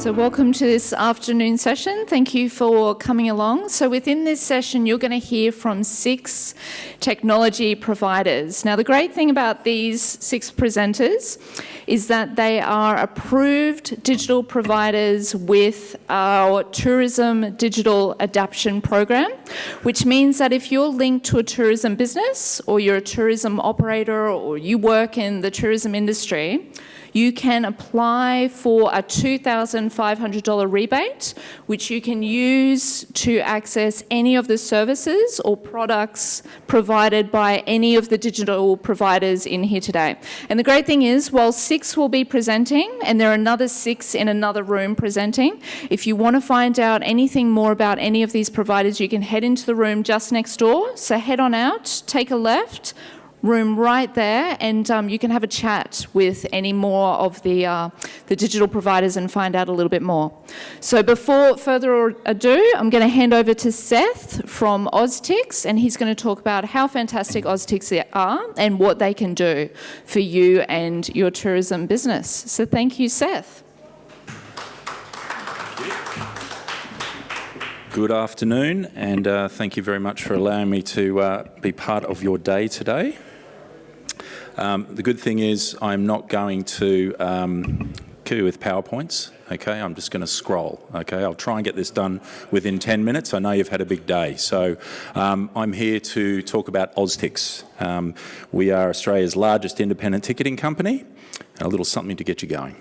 So welcome to this afternoon session. Thank you for coming along. So within this session, you're going to hear from 6 technology providers. Now, the great thing about these 6 presenters is that they are approved digital providers with our Tourism Digital Adaptation Program, which means that if you're linked to a tourism business or you're a tourism operator or you work in the tourism industry, you can apply for a $2,500 rebate, which you can use to access any of the services or products provided by any of the digital providers in here today. And the great thing is, while 6 will be presenting, and there are another 6 in another room presenting, if you want to find out anything more about any of these providers, you can head into the room just next door. So head on out, take a left, room right there, and you can have a chat with any more of the digital providers and find out a little bit more. So before further ado, I'm going to hand over to Seth from Oztix, and he's going to talk about how fantastic Oztix are and what they can do for you and your tourism business. So thank you, Seth. Good afternoon, and thank you very much for allowing me to be part of your day today. The good thing is I'm not going to kill you with PowerPoints, okay? I'm just going to scroll, okay? I'll try and get this done within 10 minutes. I know you've had a big day. So I'm here to talk about Oztix. We are Australia's largest independent ticketing company, and a little something to get you going.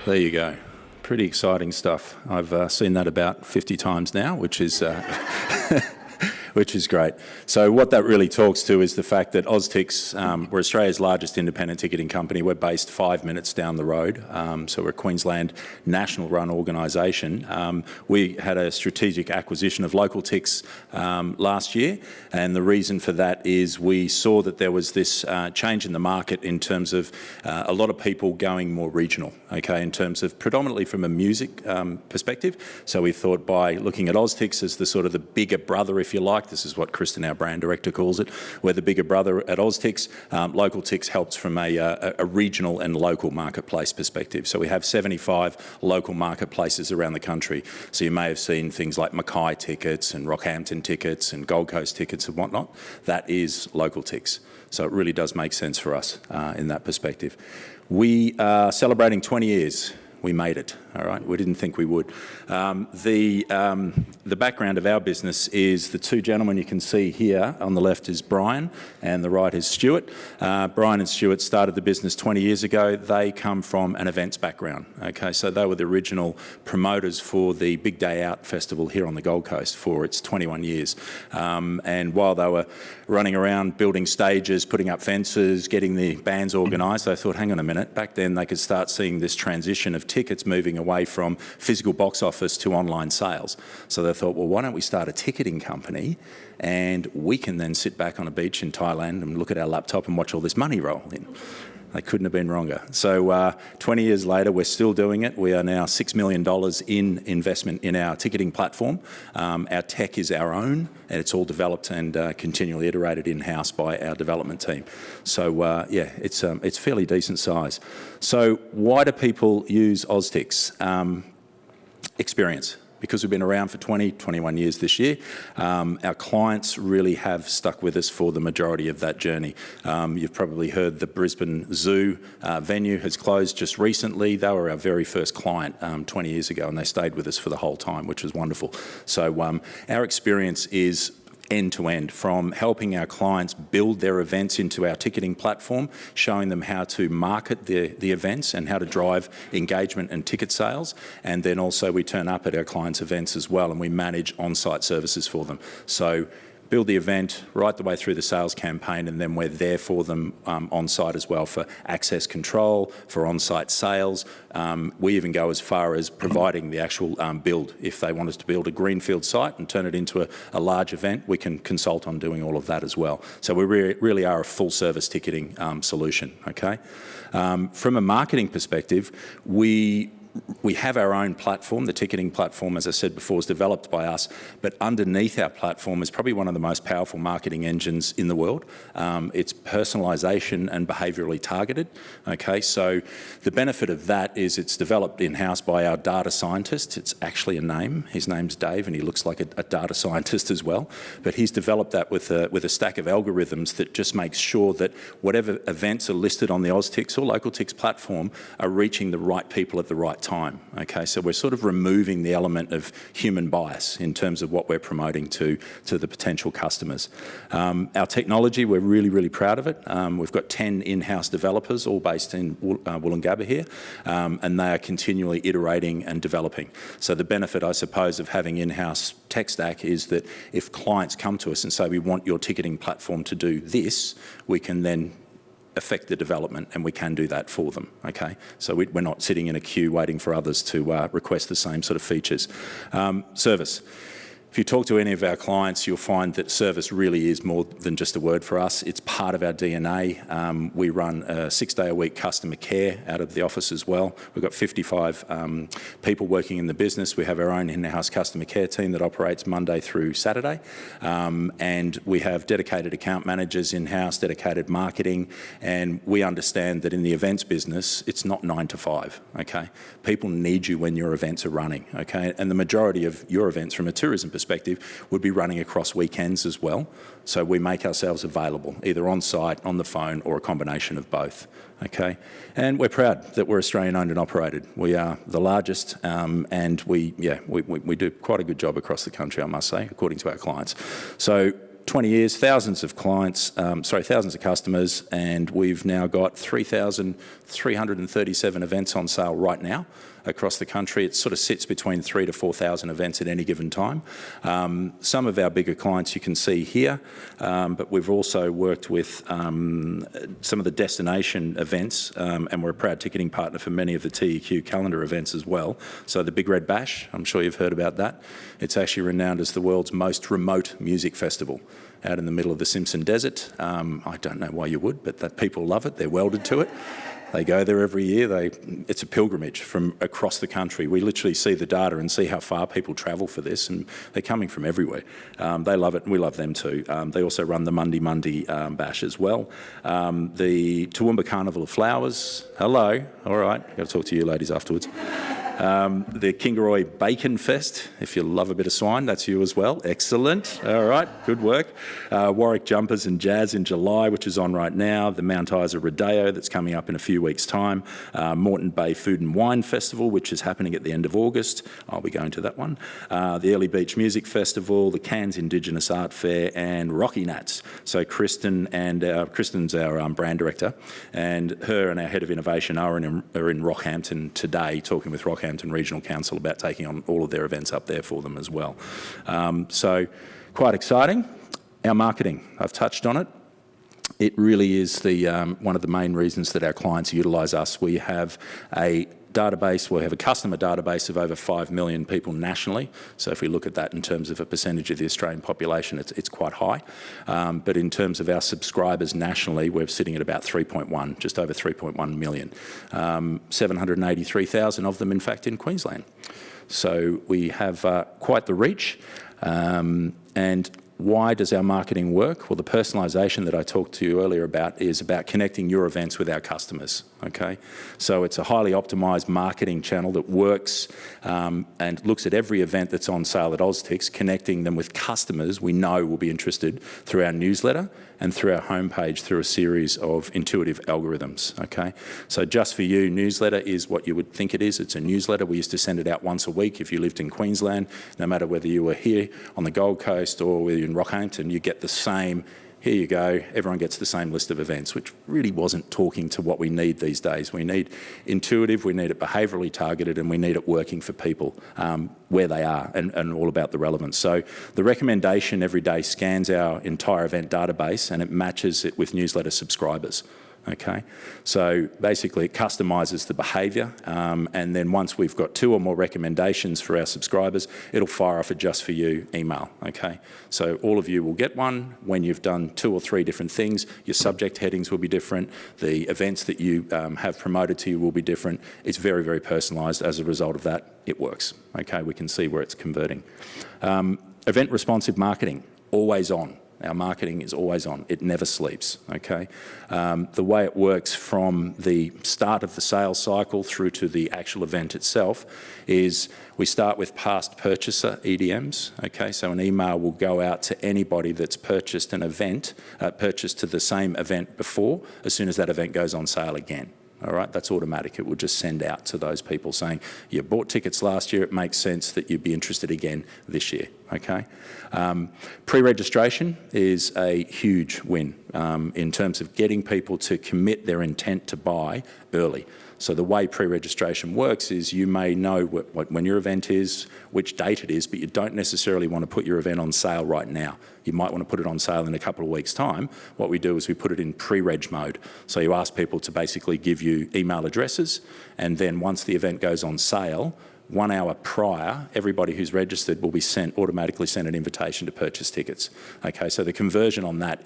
There you go. Pretty exciting stuff. I've seen that about 50 times now, which is which is great. So what that really talks to is the fact that Oztix, we're Australia's largest independent ticketing company. We're based 5 minutes down the road. So we're a Queensland national run organisation. We had a strategic acquisition of Localtix last year, and the reason for that is we saw that there was this change in the market in terms of a lot of people going more regional, okay, in terms of predominantly from a music perspective. So we thought by looking at Oztix as the sort of the bigger brother, if you like, like. This is what Kristen, our brand director, calls it. We're the bigger brother at Oztix. Localtix helps from a regional and local marketplace perspective. So we have 75 local marketplaces around the country. So you may have seen things like Mackay tickets and Rockhampton tickets and Gold Coast tickets and whatnot. That is Localtix. So it really does make sense for us in that perspective. We are celebrating 20 years. We made it, all right? We didn't think we would. The background of our business is the two gentlemen you can see here. On the left is Brian and the right is Stuart. Brian and Stuart started the business 20 years ago. They come from an events background, okay? So they were the original promoters for the Big Day Out Festival here on the Gold Coast for its 21 years. And while they were running around building stages, putting up fences, getting the bands organised, they thought, hang on a minute, back then they could start seeing this transition of tickets moving away from physical box office to online sales. So they thought, well, why don't we start a ticketing company and we can then sit back on a beach in Thailand and look at our laptop and watch all this money roll in. They couldn't have been wronger. So 20 years later, we're still doing it. We are now $6 million in investment in our ticketing platform. Our tech is our own, and it's all developed and continually iterated in-house by our development team. So yeah, it's fairly decent size. So why do people use Oztix? Experience. Because we've been around for 21 years this year, our clients really have stuck with us for the majority of that journey. You've probably heard the Brisbane Zoo venue has closed just recently. They were our very first client 20 years ago, and they stayed with us for the whole time, which was wonderful. So our experience is end-to-end, from helping our clients build their events into our ticketing platform, showing them how to market the events and how to drive engagement and ticket sales. And then also we turn up at our clients' events as well, and we manage on-site services for them. So build the event right the way through the sales campaign, and then we're there for them on-site as well for access control, for on-site sales. We even go as far as providing the actual build. If they want us to build a greenfield site and turn it into a large event, we can consult on doing all of that as well. So we really are a full-service ticketing solution, okay? From a marketing perspective, we have our own platform. The ticketing platform, as I said before, is developed by us, but underneath our platform is probably one of the most powerful marketing engines in the world. It's personalisation and behaviourally targeted, okay? So the benefit of that is it's developed in-house by our data scientist. It's actually a name. His name's Dave, and he looks like a data scientist as well, but he's developed that with a stack of algorithms that just makes sure that whatever events are listed on the Oztix or Localtix platform are reaching the right people at the right time, okay? So we're sort of removing the element of human bias in terms of what we're promoting to the potential customers. Our technology, we're really, really proud of it. We've got 10 in-house developers, all based in Wollongabba here, and they are continually iterating and developing. So the benefit, I suppose, of having in-house tech stack is that if clients come to us and say, we want your ticketing platform to do this, we can then affect the development, and we can do that for them, okay? So we're not sitting in a queue waiting for others to request the same sort of features. Service. If you talk to any of our clients, you'll find that service really is more than just a word for us. It's part of our DNA. We run a 6-day-a-week customer care out of the office as well. We've got 55 people working in the business. We have our own in-house customer care team that operates Monday through Saturday. And we have dedicated account managers in-house, dedicated marketing, and we understand that in the events business, it's not 9 to 5, okay? People need you when your events are running, okay? And the majority of your events from a tourism perspective would be running across weekends as well. So we make ourselves available, either on site, on the phone, or a combination of both, okay? And we're proud that we're Australian owned and operated. We are the largest, and we do quite a good job across the country, I must say, according to our clients. So 20 years, thousands of customers, and we've now got 3,337 events on sale right now across the country. It sort of sits between 3,000 to 4,000 events at any given time. Some of our bigger clients you can see here, but we've also worked with some of the destination events, and we're a proud ticketing partner for many of the TEQ calendar events as well. So the Big Red Bash, I'm sure you've heard about that. It's actually renowned as the world's most remote music festival out in the middle of the Simpson Desert. I don't know why you would, but that people love it. They're welded to it. They go there every year. It's a pilgrimage from across the country. We literally see the data and see how far people travel for this, and they're coming from everywhere. They love it, and we love them too. They also run the Monday Bash as well. The Toowoomba Carnival of Flowers. Hello. All right. I've got to talk to you ladies afterwards. The Kingaroy Bacon Fest, if you love a bit of swine, that's you as well. Excellent. All right, good work. Warwick Jumpers and Jazz in July, which is on right now. The Mount Isa Rodeo, that's coming up in a few weeks' time. Moreton Bay Food and Wine Festival, which is happening at the end of August. I'll be going to that one. The Early Beach Music Festival, the Cairns Indigenous Art Fair, and Rocky Nats. So Kristen's our brand director, and her and our head of innovation are in Rockhampton today, talking with Rockhampton Regional Council about taking on all of their events up there for them as well. So quite exciting. Our marketing, I've touched on it. It really is one of the main reasons that our clients utilise us. We have a database, we have a customer database of over 5 million people nationally. So if we look at that in terms of a percentage of the Australian population, it's quite high. But in terms of our subscribers nationally, we're sitting at about 3.1, just over 3.1 million. 783,000 of them, in fact, in Queensland. So we have quite the reach. And why does our marketing work? Well, the personalisation that I talked to you earlier about is about connecting your events with our customers, okay? So it's a highly optimised marketing channel that works and looks at every event that's on sale at Oztix, connecting them with customers we know will be interested through our newsletter and through our homepage through a series of intuitive algorithms, okay? So Just For You newsletter is what you would think it is. It's a newsletter. We used to send it out once a week if you lived in Queensland, no matter whether you were here on the Gold Coast or whether you're in Rockhampton, you get the same, here you go, everyone gets the same list of events, which really wasn't talking to what we need these days. We need intuitive, we need it behaviourally targeted, and we need it working for people where they are and all about the relevance. So the recommendation every day scans our entire event database and it matches it with newsletter subscribers. Okay, so basically it customises the behaviour, and then once we've got 2 or more recommendations for our subscribers, it'll fire off a Just For You email. Okay, so all of you will get one when you've done 2 or 3 different things. Your subject headings will be different. The events that you have promoted to you will be different. It's very, very personalised. As a result of that, it works. Okay, we can see where it's converting. Event responsive marketing, always on. Our marketing is always on. It never sleeps, okay? The way it works from the start of the sales cycle through to the actual event itself is we start with past purchaser EDMs, okay? So an email will go out to anybody that's purchased an event, purchased to the same event before, as soon as that event goes on sale again. All right, that's automatic. It will just send out to those people saying, you bought tickets last year, it makes sense that you'd be interested again this year, okay? Pre-registration is a huge win in terms of getting people to commit their intent to buy early. So the way pre-registration works is you may know when your event is, which date it is, but you don't necessarily want to put your event on sale right now. You might want to put it on sale in a couple of weeks' time. What we do is we put it in pre-reg mode. So you ask people to basically give you email addresses, and then once the event goes on sale, 1 hour prior, everybody who's registered will be automatically sent an invitation to purchase tickets. Okay, so the conversion on that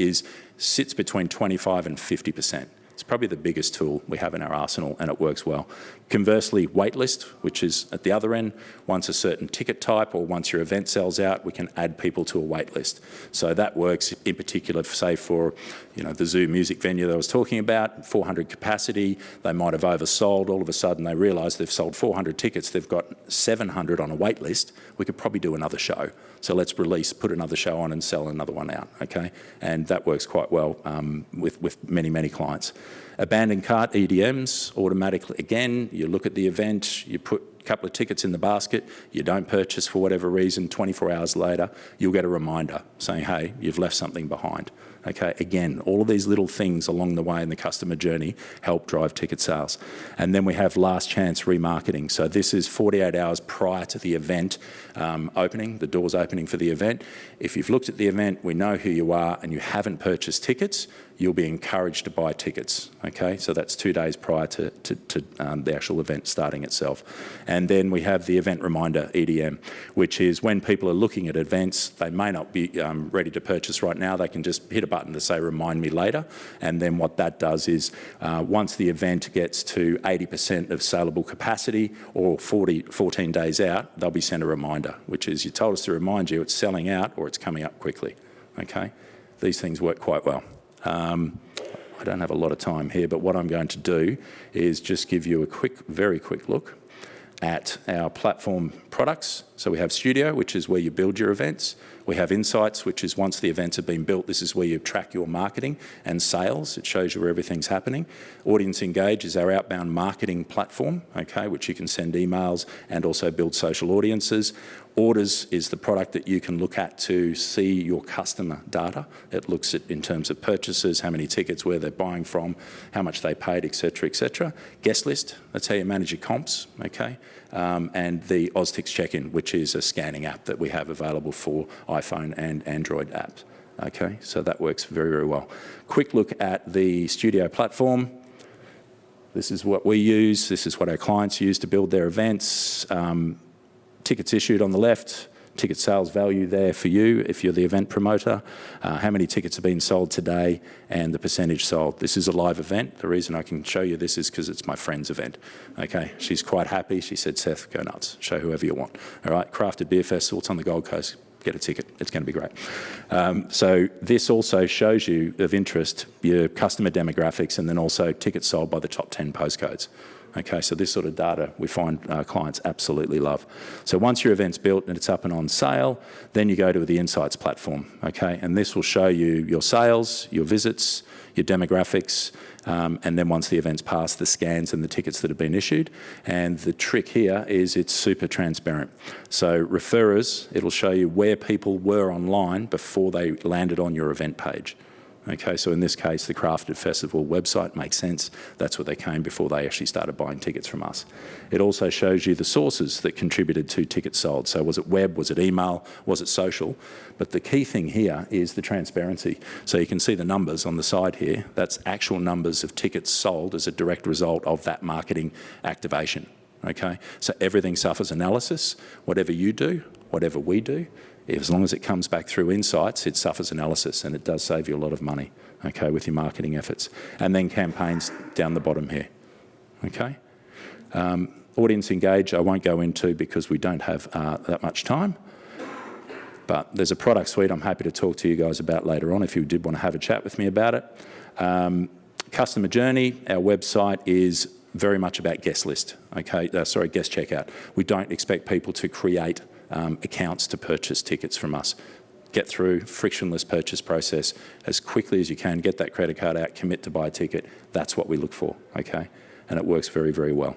sits between 25 and 50%. It's probably the biggest tool we have in our arsenal, and it works well. Conversely, waitlist, which is at the other end, once a certain ticket type or once your event sells out, we can add people to a waitlist. So that works in particular, say for the zoo music venue that I was talking about, 400 capacity, they might have oversold. All of a sudden they realise they've sold 400 tickets, they've got 700 on a waitlist. We could probably do another show. So let's put another show on and sell another one out, okay? And that works quite well with many, many clients. Abandoned cart EDMs, automatically, again, you look at the event, you put a couple of tickets in the basket, you don't purchase for whatever reason, 24 hours later, you'll get a reminder saying, hey, you've left something behind. Okay, again, all of these little things along the way in the customer journey help drive ticket sales. And then we have last chance remarketing. So this is 48 hours prior to the event opening, the doors opening for the event. If you've looked at the event, we know who you are, and you haven't purchased tickets, you'll be encouraged to buy tickets, okay? So that's 2 days prior to the actual event starting itself. And then we have the event reminder, EDM, which is when people are looking at events, they may not be ready to purchase right now, they can just hit a button to say, remind me later. And then what that does is once the event gets to 80% of saleable capacity or 14 days out, they'll be sent a reminder, which is you told us to remind you it's selling out or it's coming up quickly, okay? These things work quite well. I don't have a lot of time here, but what I'm going to do is just give you a very quick look at our platform products. So we have Studio, which is where you build your events. We have Insights, which is once the events have been built, this is where you track your marketing and sales. It shows you where everything's happening. Audience Engage is our outbound marketing platform, okay, which you can send emails and also build social audiences. Orders is the product that you can look at to see your customer data. It looks at in terms of purchases, how many tickets, where they're buying from, how much they paid, etc., etc. Guest list, that's how you manage your comps, okay? And the Oztix check-in, which is a scanning app that we have available for iPhone and Android apps. Okay, so that works very, very well. Quick look at the Studio platform. This is what we use. This is what our clients use to build their events. Tickets issued on the left, ticket sales value there for you if you're the event promoter, how many tickets have been sold today, and the percentage sold. This is a live event. The reason I can show you this is because it's my friend's event. Okay, she's quite happy. She said, Seth, go nuts. Show whoever you want. All right, Crafted Beer Festival, it's on the Gold Coast. Get a ticket. It's going to be great. So this also shows you of interest your customer demographics and then also tickets sold by the top 10 postcodes. Okay, so this sort of data we find clients absolutely love. So once your event's built and it's up and on sale, then you go to the Insights platform, okay? And this will show you your sales, your visits, your demographics, and then once the event's passed, the scans and the tickets that have been issued. And the trick here is it's super transparent. So referrers, it'll show you where people were online before they landed on your event page. Okay, so in this case, the Crafted Festival website makes sense. That's where they came before they actually started buying tickets from us. It also shows you the sources that contributed to tickets sold. So was it web, was it email, was it social? But the key thing here is the transparency. So you can see the numbers on the side here. That's actual numbers of tickets sold as a direct result of that marketing activation. Okay, so everything suffers analysis. Whatever you do, whatever we do, as long as it comes back through Insights, it suffers analysis and it does save you a lot of money, okay, with your marketing efforts. And then campaigns down the bottom here, okay? Audience Engage, I won't go into because we don't have that much time, but there's a product suite I'm happy to talk to you guys about later on if you did want to have a chat with me about it. Customer journey, our website is very much about guest list, okay? Guest checkout. We don't expect people to create accounts to purchase tickets from us. Get through frictionless purchase process as quickly as you can, get that credit card out, commit to buy a ticket. That's what we look for, okay? And it works very, very well.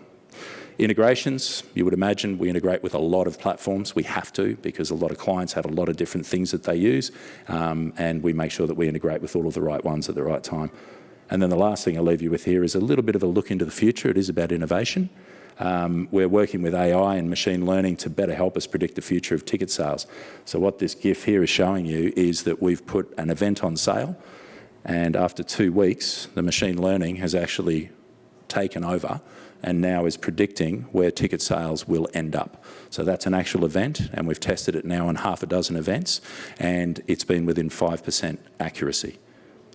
Integrations, you would imagine we integrate with a lot of platforms. We have to because a lot of clients have a lot of different things that they use, and we make sure that we integrate with all of the right ones at the right time. And then the last thing I'll leave you with here is a little bit of a look into the future. It is about innovation. We're working with AI and machine learning to better help us predict the future of ticket sales. So what this GIF here is showing you is that we've put an event on sale, and after 2 weeks, the machine learning has actually taken over and now is predicting where ticket sales will end up. So that's an actual event, and we've tested it now on 6 events, and it's been within 5% accuracy.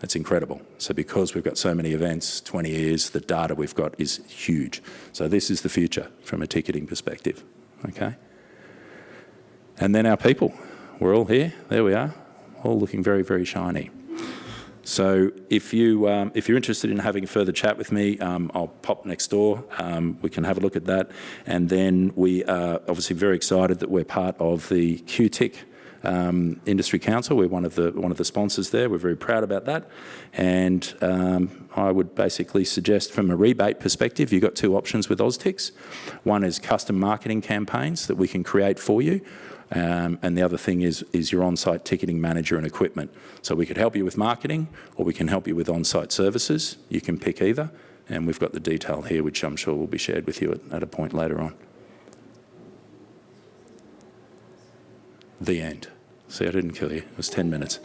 That's incredible. So because we've got so many events, 20 years, the data we've got is huge. So this is the future from a ticketing perspective, okay? And then our people. We're all here. There we are, all looking very, very shiny. So if you're interested in having a further chat with me, I'll pop next door. We can have a look at that. And then we are obviously very excited that we're part of the QTIC Industry Council. We're one of the sponsors there. We're very proud about that. And I would basically suggest from a rebate perspective, you've got 2 options with Oztix. One is custom marketing campaigns that we can create for you. And the other thing is your on-site ticketing manager and equipment. So we could help you with marketing or we can help you with on-site services. You can pick either. And we've got the detail here, which I'm sure will be shared with you at a point later on. The end. See, I didn't kill you. It was 10 minutes.